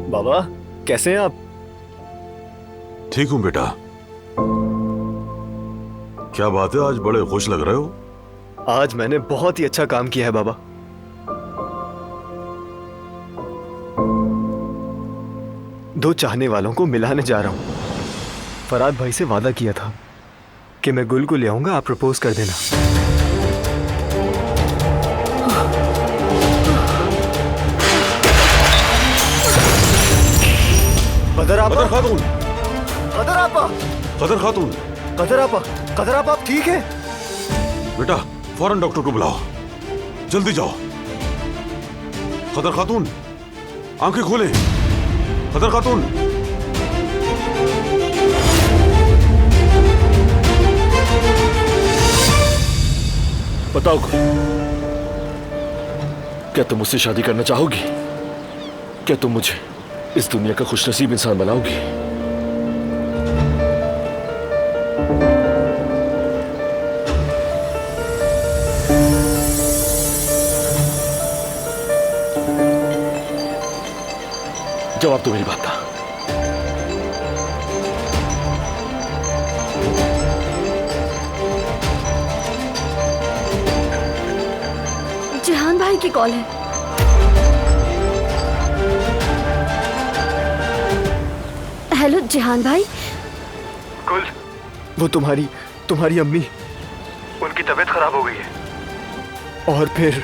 बाबा, कैसे हैं आप? ठीक हूं बेटा। क्या बात है, आज बड़े खुश लग रहे हो? आज मैंने बहुत ही अच्छा काम किया है बाबा। दो चाहने वालों को मिलाने जा रहा हूं। फराद भाई से वादा किया था कि मैं गुल को ले आऊंगा, आप प्रपोज कर देना। कदर आपा, कदर खातून, कदर आपा, कदर खातून, कदर आपा, कदर आपा, आप ठीक है? बेटा फौरन डॉक्टर को बुलाओ, जल्दी जाओ। कदर खातून, आंखें खोले। कदर खातून, बताओ गुल, क्या तुम मुझसे शादी करना चाहोगी? क्या तुम मुझे इस दुनिया का खुशनसीब इंसान बनाओगी? जवाब तो मेरी बात था। जहान भाई की कॉल है। हेलो जहान भाई। गुल, वो तुम्हारी अम्मी, उनकी तबीयत खराब हो गई है। और फिर